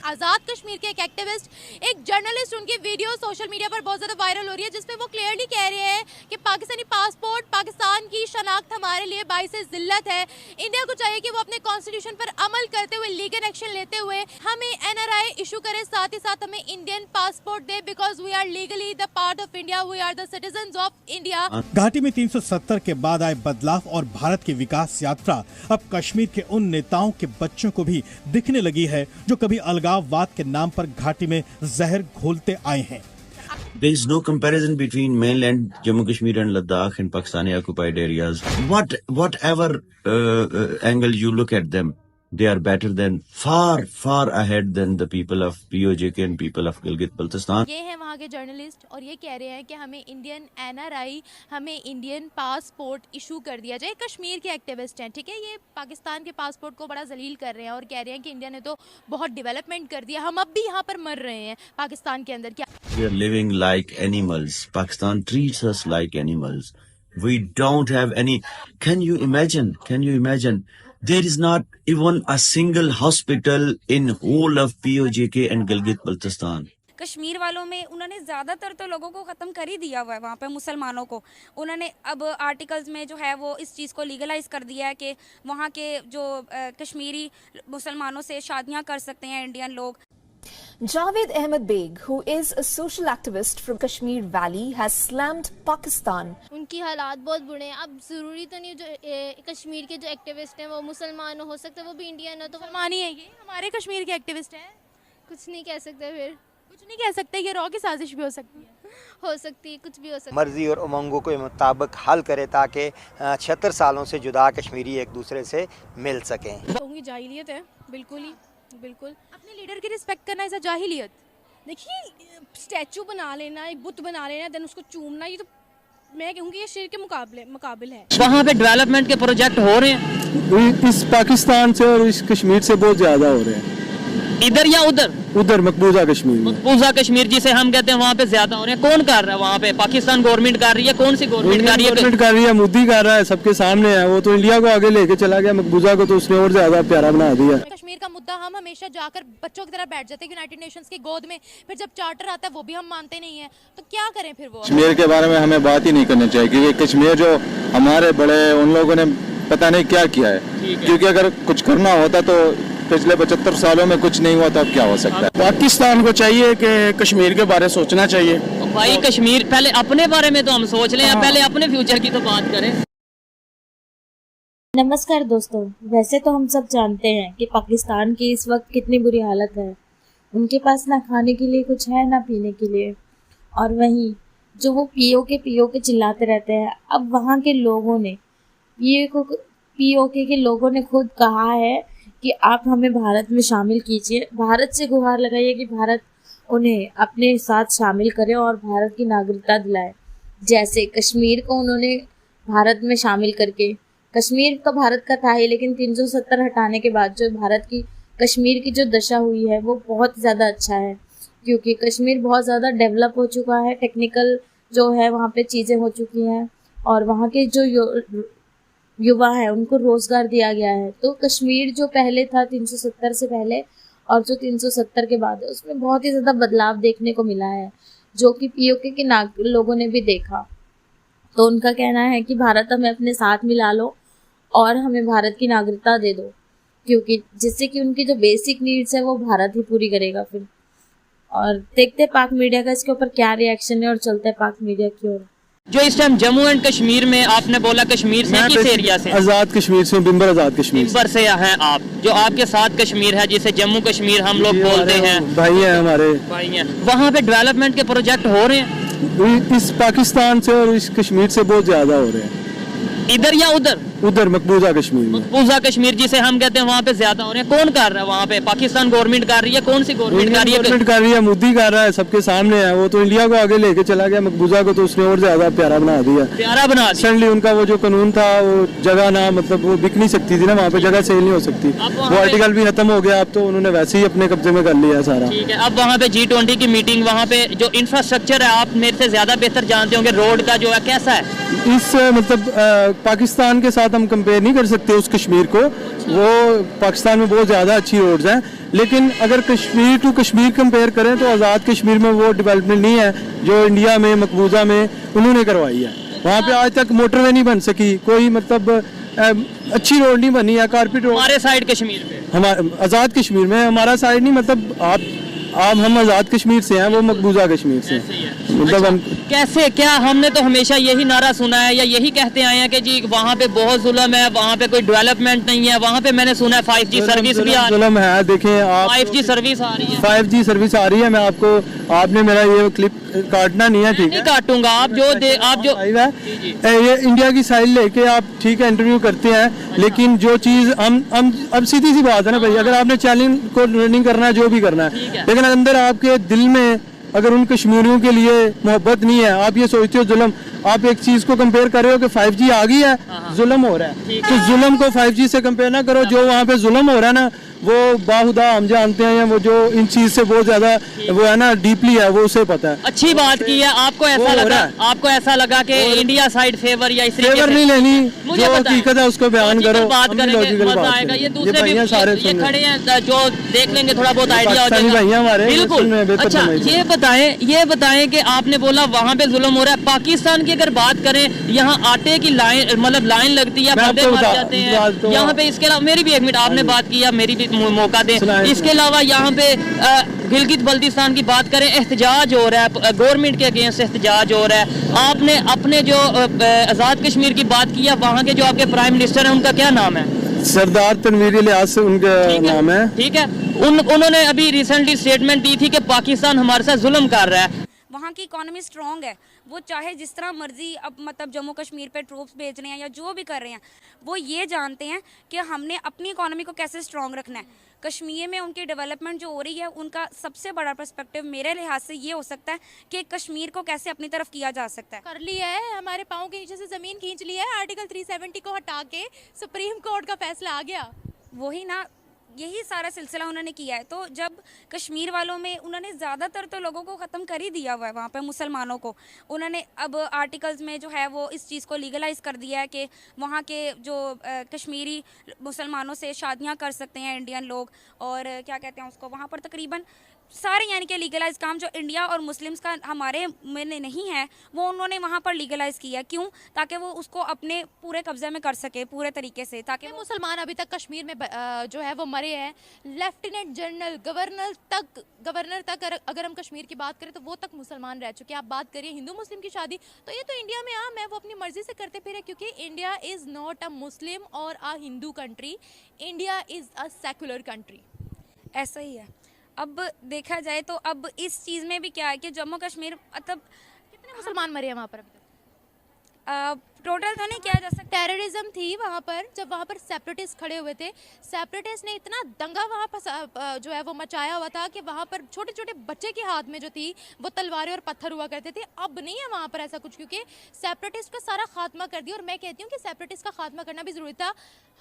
आज़ाद कश्मीर के एक एक्टिविस्ट, एक जर्नलिस्ट, उनकी वीडियो सोशल मीडिया पर बहुत ज़्यादा वायरल हो रही है, जिसमें वो क्लियरली कह रहे हैं कि पाकिस्तानी पासपोर्ट, पाकिस्तान की शनाख्त हमारे लिए बाइसे ज़िल्लत है। इंडिया को चाहिए कि वो अपने कॉन्स्टिट्यूशन पर अमल करते हुए, लीगल एक्शन लेते हुए हमें NRI इशू करे, साथ ही साथ हमें इंडियन पासपोर्ट दे, because we are legally the part of India, we are the citizen of India. घाटी में 370 के बाद आए बदलाव और भारत की विकास यात्रा अब कश्मीर के उन नेताओं के बच्चों को भी दिखने लगी है जो कभी अलगाववाद के नाम पर घाटी में जहर घोलते आए हैं। There is no comparison between mainland Jammu Kashmir and Ladakh and Pakistani occupied areas. Whatever angle you look at them, they are better than, far ahead than the people of POJK and people of Gilgit-Baltistan. ये हैं वहाँ के journalist और ये कह रहे हैं कि हमें इंडियन NRI, हमें इंडियन पासपोर्ट इशू कर दिया जाए। कश्मीर के एक्टिविस्ट हैं, ठीक है, ये पाकिस्तान के पासपोर्ट को बड़ा जलील कर रहे हैं और कह रहे हैं कि इंडिया ने तो बहुत डेवलपमेंट कर दिया, हम अब भी यहाँ पर मर रहे हैं पाकिस्तान के अंदर। क्या We are living like animals. Pakistan treats us like animals. We don't have any. Can you imagine? There is not even a single hospital in whole of POJK and Gilgit-Baltistan. Kashmir वालों में उन्होंने ज़्यादातर तो लोगों को ख़त्म कर ही दिया हुआ है। वहाँ पे मुसलमानों को उन्होंने अब आर्टिकल्स में जो है वो इस चीज़ को लीगलाइज कर दिया है कि वहाँ के जो कश्मीरी मुसलमानों से शादियाँ कर सकते हैं इंडियन लोग। Javed Ahmed Beg, who is a social activist from Kashmir Valley, has slammed Pakistan. उनकी हालात बहुत बुरे हैं। अब ज़रूरी तो नहीं जो कश्मीर के जो एक्टिविस्ट हैं वो मुसलमान हो सकते हैं, वो भी इंडियन है तो मुसलमान ही है, ये हमारे कश्मीर के एक्टिविस्ट हैं। कुछ नहीं कह सकते, फिर कुछ नहीं कह सकते, ये रॉ की साजिश भी हो सकती है, हो सकती है, कुछ भी हो सकता है। मर्जी और उमंगों के मुताबिक हल करे ताकि 76 सालों से जुदा कश्मीरी एक दूसरे से मिल सकें। कहूँगी जाहिलियत है, बिल्कुल। अपने लीडर की रिस्पेक्ट करना ऐसा जाहिलियत। देखिए, स्टैचू बना लेना, एक बुत बना लेना, देन उसको चूमना, ये तो मैं कहूँगी ये शिर्क के मुकाबिल है। वहाँ पे डेवलपमेंट के प्रोजेक्ट हो रहे हैं इस पाकिस्तान से और इस कश्मीर से बहुत ज्यादा हो रहे हैं। इधर या उधर मकबूजा कश्मीर में। मकबूजा कश्मीर जिसे हम कहते हैं वहाँ पे ज्यादा हो रहे हैं। कौन कर रहा है वहाँ पे? पाकिस्तान गवर्नमेंट कर रही है। कौन सी गवर्नमेंट कर रही है? मोदी कर रहा है, सबके सामने है। वो तो इंडिया को आगे लेके चला गया, मकबूजा को तो उसने और ज्यादा प्यारा बना दिया। कश्मीर का मुद्दा हम हमेशा जाकर बच्चों की तरह बैठ जाते हैं यूनाइटेड नेशंस की गोद में, फिर जब चार्टर आता है वो भी हम मानते नहीं है, तो क्या करें फिर? वो कश्मीर के बारे में हमें बात ही नहीं करनी चाहिए, क्योंकि कश्मीर जो हमारे बड़े उन लोगों ने पता नहीं क्या किया है। क्योंकि अगर कुछ करना होता तो पिछले 75 सालों में कुछ नहीं हुआ, तो अब क्या हो सकता है? पाकिस्तान को चाहिए कि कश्मीर के बारे में सोचना चाहिए। भाई कश्मीर, पहले अपने बारे में तो हम सोच लें, पहले अपने फ्यूचर की तो बात करें। नमस्कार दोस्तों, वैसे तो हम सब जानते हैं कि पाकिस्तान की इस वक्त कितनी बुरी हालत है। उनके पास ना खाने के लिए कुछ है, ना पीने के लिए, और वहीं जो वो पीओके चिल्लाते रहते हैं। अब वहाँ के लोगों ने पीओके के लोगों ने खुद कहा है कि आप हमें भारत में शामिल कीजिए, भारत से गुहार लगाइए कि भारत उन्हें अपने साथ शामिल करे और भारत की नागरिकता दिलाए। जैसे कश्मीर को उन्होंने भारत में शामिल करके, कश्मीर तो भारत का था ही, लेकिन 370 हटाने के बाद जो भारत की कश्मीर की जो दशा हुई है वो बहुत ज़्यादा अच्छा है, क्योंकि कश्मीर बहुत ज़्यादा डेवलप हो चुका है, टेक्निकल जो है वहाँ पे चीज़ें हो चुकी हैं, और वहाँ के जो युवा है उनको रोजगार दिया गया है। तो कश्मीर जो पहले था 370 से पहले और जो 370 के बाद है, उसमें बहुत ही ज़्यादा बदलाव देखने को मिला है, जो कि पीओके के लोगों ने भी देखा। तो उनका कहना है कि भारत हमें अपने साथ मिला लो और हमें भारत की नागरिकता दे दो, क्योंकि जिससे कि उनकी जो बेसिक नीड्स है वो भारत ही पूरी करेगा फिर। और देखते हैं पाक मीडिया का इसके ऊपर क्या रिएक्शन है, और चलते हैं पाक मीडिया की ओर। जो इस टाइम जम्मू एंड कश्मीर में, आपने बोला कश्मीर से, किस एरिया से? आजाद कश्मीर से, बिम्बर आजाद कश्मीर। बिम्बर से हैं आप, जो आपके साथ कश्मीर है जिसे जम्मू कश्मीर हम लोग बोलते हैं। भाई हैं हमारे, भाई हैं। वहाँ पे डेवलपमेंट के प्रोजेक्ट हो रहे हैं इस पाकिस्तान से और इस कश्मीर से बहुत ज्यादा हो रहे हैं। इधर या उधर मकबूजा कश्मीर में। मकबूजा कश्मीर जिसे हम कहते हैं वहाँ पे ज्यादा हो रहे हैं। कौन कर रहा है वहाँ पे? पाकिस्तान गवर्नमेंट कर रही है। कौन सी गवर्नमेंट कर रही है? मोदी कर रहा है, सबके सामने है। वो तो इंडिया को आगे लेके चला गया, मकबूजा को तो उसने और ज्यादा प्यारा बना दिया। रिसेंटली उनका वो जो कानून था, वो जगह ना, मतलब वो बिक नहीं सकती थी ना, वहाँ पे जगह सेल नहीं हो सकती, वो आर्टिकल भी खत्म हो गया। अब तो उन्होंने वैसे ही अपने कब्जे में कर लिया सारा। ठीक है, अब वहाँ पे G20 की मीटिंग, वहाँ पे जो इंफ्रास्ट्रक्चर है आप मेरे से ज्यादा बेहतर जानते होंगे, रोड का जो है कैसा है? इस मतलब पाकिस्तान के साथ साथ हम कंपेयर नहीं कर सकते उस कश्मीर को। वो पाकिस्तान में बहुत ज़्यादा अच्छी रोड्स हैं, लेकिन अगर कश्मीर टू कश्मीर कंपेयर करें तो आज़ाद कश्मीर में वो डेवलपमेंट नहीं है जो इंडिया में मकबूजा में उन्होंने करवाई है। वहाँ पे आज तक मोटरवे नहीं बन सकी, कोई मतलब अच्छी रोड नहीं बनी है, कारपेट रोड। हमारे साइड कश्मीर पे, हमारे आज़ाद कश्मीर में, हमारा साइड नहीं, मतलब आप हम आज़ाद कश्मीर से हैं, वो मकबूजा कश्मीर से मतलब हम कैसे क्या, हमने तो हमेशा यही नारा सुना है या यही कहते आए हैं कि जी वहाँ पे बहुत जुल्म है, वहाँ पे कोई डेवलपमेंट नहीं है। वहाँ पे मैंने सुना है 5G सर्विस भी आ रही जुल्म है। देखें आप 5G सर्विस आ रही है, 5G सर्विस आ रही है। मैं आपने मेरा ये क्लिप काटना नहीं है, ठीक है? नहीं काटूंगा, आप जो ये इंडिया की साइड लेके आप ठीक है इंटरव्यू करते हैं, लेकिन जो चीज़ हम अब सीधी सी बात है ना भाई, अगर आपने चैलेंज को रनिंग करना है, जो भी करना है, लेकिन अंदर आपके दिल में अगर उन कश्मीरियों के लिए मोहब्बत नहीं है, आप ये सोचते हो जुल्म, आप एक चीज को कंपेयर कर रहे हो कि 5G आ गई है, जुल्म हो रहा है, तो जुल्म को 5G से कंपेयर ना करो। जो वहाँ पे जुल्म हो रहा है ना, वो बाहुदा हम जानते हैं, वो जो इन चीज से बहुत ज्यादा वो है ना डीपली है, वो उसे पता है। अच्छी बात की है। आपको ऐसा लगा कि इंडिया साइड फेवर या इस फेवर नहीं लेनी, जो हकीकत है उसको बयान करो, बात करेंगे, मजा आएगा। ये दूसरे भी ये खड़े हैं जो देख लेंगे, थोड़ा बहुत आइडिया हो जाएगा। बिल्कुल। अच्छा ये बताएं कि आपने बोला वहाँ पे जुल्म हो रहा है। पाकिस्तान की अगर बात करें, यहाँ आटे की लाइन मतलब लाइन लगती है, बंदे मर जाते हैं यहाँ पे। इसके अलावा मेरी भी एक मिनट आपने बात की, मेरी भी मौका दें। इसके अलावा यहाँ पे गिलगित बल्तिस्तान की बात करें, एहतजाज हो रहा है, गवर्नमेंट के अगेंस्ट एहतजाज हो रहा है। आपने अपने जो आज़ाद कश्मीर की बात की है, वहाँ के जो आपके प्राइम मिनिस्टर हैं उनका क्या नाम है? सरदार तनवीर लिहाज से उनका नाम है, ठीक है। उन्होंने अभी रिसेंटली स्टेटमेंट दी थी कि पाकिस्तान हमारे साथ जुल्म कर रहा है। वहाँ की इकोनॉमी स्ट्रॉन्ग है, वो चाहे जिस तरह मर्जी अब मतलब जम्मू कश्मीर पे ट्रूप्स भेज रहे हैं या जो भी कर रहे हैं, वो ये जानते हैं कि हमने अपनी इकोनॉमी को कैसे स्ट्रॉन्ग रखना है। कश्मीर में उनकी डेवलपमेंट जो हो रही है, उनका सबसे बड़ा पर्सपेक्टिव मेरे लिहाज से ये हो सकता है कि कश्मीर को कैसे अपनी तरफ किया जा सकता है। कर लिया है, हमारे पाँव के नीचे से ज़मीन खींच ली है, आर्टिकल 370 को हटा के सुप्रीम कोर्ट का फैसला आ गया। वही ना, यही सारा सिलसिला उन्होंने किया है। तो जब कश्मीर वालों में उन्होंने ज़्यादातर तो लोगों को ख़त्म कर ही दिया हुआ है, वहाँ पे मुसलमानों को उन्होंने अब आर्टिकल्स में जो है वो इस चीज़ को लीगलाइज़ कर दिया है कि वहाँ के जो कश्मीरी मुसलमानों से शादियाँ कर सकते हैं इंडियन लोग, और क्या कहते हैं उसको, वहाँ पर तकरीबन सारे यानी कि लीगलाइज काम जो इंडिया और मुस्लिम्स का हमारे में नहीं है, वो उन्होंने वहाँ पर लीगलाइज किया। क्यों? ताकि वो उसको अपने पूरे कब्जे में कर सके पूरे तरीके से, ताकि मुसलमान अभी तक कश्मीर में जो है वो मरे हैं। लेफ्टिनेंट जनरल, गवर्नर तक अगर हम कश्मीर की बात करें तो वो तक मुसलमान रह चुके हैं। आप बात करिए हिंदू मुस्लिम की शादी, तो ये तो इंडिया में आम है, वो अपनी मर्जी से करते फिरे, क्योंकि India is not a Muslim और a Hindu country, India is a secular country. ऐसा ही है। अब देखा जाए तो अब इस चीज़ में भी क्या है कि जम्मू कश्मीर मतलब कितने मुसलमान मरे हैं वहाँ पर अभी तक? टोटल तो नहीं किया जा सकता। टेररिज्म थी वहाँ पर, जब वहाँ पर सेपरेटिस्ट खड़े हुए थे, सेपरेटिस्ट ने इतना दंगा वहाँ पर जो है वो मचाया हुआ था कि वहाँ पर छोटे छोटे बच्चे के हाथ में जो थी वो तलवारें और पत्थर हुआ करते थे। अब नहीं है वहाँ पर ऐसा कुछ, क्योंकि सेपरेटिस्ट का सारा खात्मा कर दिया। और मैं कहती हूँ कि सेपरेटिस्ट का खात्मा करना भी ज़रूरी था।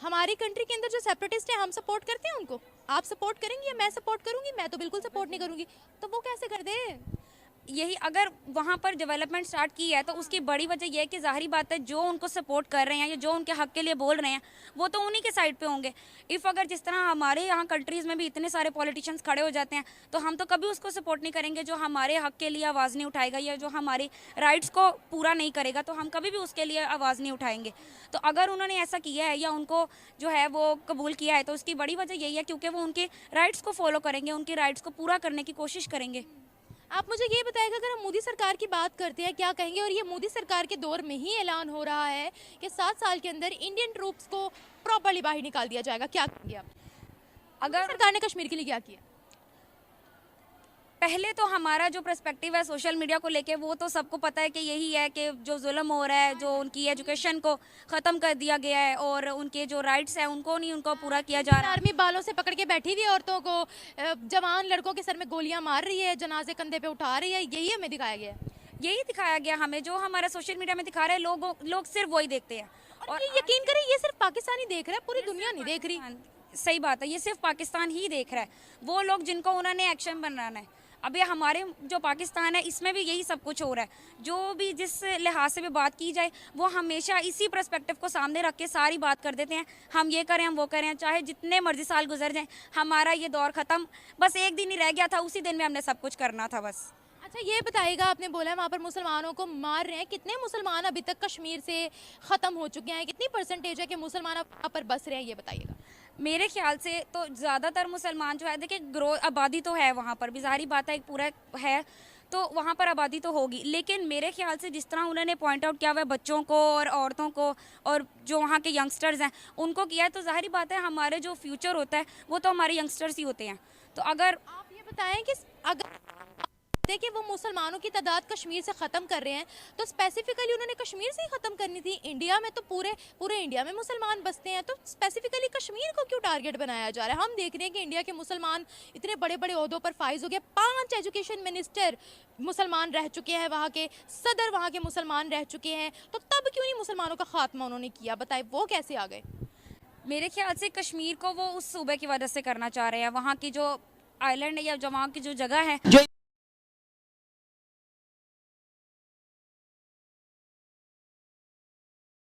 हमारी कंट्री के अंदर जो सेपरेटिस्ट है, हम सपोर्ट करते हैं उनको। आप सपोर्ट करेंगे या मैं सपोर्ट करूँगी? मैं तो बिल्कुल सपोर्ट नहीं करूँगी। तो वो कैसे कर दे? यही अगर वहाँ पर डेवलपमेंट स्टार्ट की है तो उसकी बड़ी वजह यह है कि जाहिर बात है जो उनको सपोर्ट कर रहे हैं या जो उनके हक के लिए बोल रहे हैं वो तो उन्हीं के साइड पे होंगे। इफ़ अगर जिस तरह हमारे यहाँ कंट्रीज़ में भी इतने सारे पॉलिटिशियंस खड़े हो जाते हैं तो हम तो कभी उसको सपोर्ट नहीं करेंगे जो हमारे हक के लिए आवाज़ नहीं उठाएगा या जो हमारे राइट्स को पूरा नहीं करेगा, तो हम कभी भी उसके लिए आवाज़ नहीं उठाएंगे। तो अगर उन्होंने ऐसा किया है या उनको जो है वो कबूल किया है तो उसकी बड़ी वजह यही है क्योंकि वो उनके राइट्स को फॉलो करेंगे, उनके राइट्स को पूरा करने की कोशिश करेंगे। आप मुझे ये बताएगा, अगर हम मोदी सरकार की बात करते हैं क्या कहेंगे? और ये मोदी सरकार के दौर में ही ऐलान हो रहा है कि 7 साल के अंदर इंडियन ट्रूप्स को प्रॉपर्ली बाहर निकाल दिया जाएगा, क्या कहेंगे आप? अगर सरकार ने कश्मीर के लिए क्या किया? पहले तो हमारा जो पर्सपेक्टिव है सोशल मीडिया को लेके वो तो सबको पता है कि यही है कि जो जुल्म हो रहा है, जो उनकी एजुकेशन को ख़त्म कर दिया गया है और उनके जो राइट्स हैं उनको पूरा किया जा रहा है। आर्मी बालों से पकड़ के बैठी हुई औरतों को, जवान लड़कों के सर में गोलियां मार रही है, जनाजे कंधे पे उठा रही है, यही हमें दिखाया गया है। यही दिखाया गया हमें, जो हमारा सोशल मीडिया में दिखा रहे हैं लोग सिर्फ वही देखते हैं। और यकीन करें ये सिर्फ पाकिस्तान ही देख रहा है, पूरी दुनिया नहीं देख रही। सही बात है, ये सिर्फ पाकिस्तान ही देख रहा है। वो लोग जिनको उन्होंने एक्शन बनाना है, अब ये हमारे जो पाकिस्तान है इसमें भी यही सब कुछ हो रहा है। जो भी जिस लिहाज से भी बात की जाए वो हमेशा इसी पर्सपेक्टिव को सामने रख के सारी बात कर देते हैं, हम ये करें हम वो करें, चाहे जितने मर्जी साल गुजर जाएं, हमारा ये दौर ख़त्म, बस एक दिन ही रह गया था, उसी दिन में हमने सब कुछ करना था बस। अच्छा ये बताइएगा, आपने बोला है वहाँ पर मुसलमानों को मार रहे हैं, कितने मुसलमान अभी तक कश्मीर से ख़त्म हो चुके हैं, कितनी परसेंटेज है कि मुसलमान अब वहाँ पर बस रहे हैं, ये बताइएगा। मेरे ख्याल से तो ज़्यादातर मुसलमान जो है, देखिए ग्रोथ आबादी तो है वहाँ पर भी, ज़ाहिर बात है, एक पूरा है तो वहाँ पर आबादी तो होगी, लेकिन मेरे ख्याल से जिस तरह उन्होंने पॉइंट आउट किया हुआ है बच्चों को और औरतों को और जो वहाँ के यंगस्टर्स हैं उनको किया है, तो ज़ाहिर बात है हमारे जो फ्यूचर होता है वो तो हमारे यंगस्टर्स ही होते हैं। तो अगर आप ये बताएं कि अगर देखिए वो मुसलमानों की तादाद कश्मीर से ख़त्म कर रहे हैं, तो स्पेसिफिकली उन्होंने कश्मीर से ही ख़त्म करनी थी। इंडिया में तो पूरे इंडिया में मुसलमान बसते हैं, तो स्पेसिफिकली कश्मीर को क्यों टारगेट बनाया जा रहा है? हम देख रहे हैं कि इंडिया के मुसलमान इतने बड़े बड़े ओहदों पर फाइज हो गए, 5 एजुकेशन मिनिस्टर मुसलमान रह चुके हैं, वहाँ के सदर वहाँ के मुसलमान रह चुके हैं, तो तब क्यों नहीं मुसलमानों का खात्मा उन्होंने किया? बताए वो कैसे आ गए? मेरे ख्याल से कश्मीर को वो उस सूबे की वजह से करना चाह रहे हैं, वहाँ की जो आइलैंड या जो वहाँ की जो जगह है, जो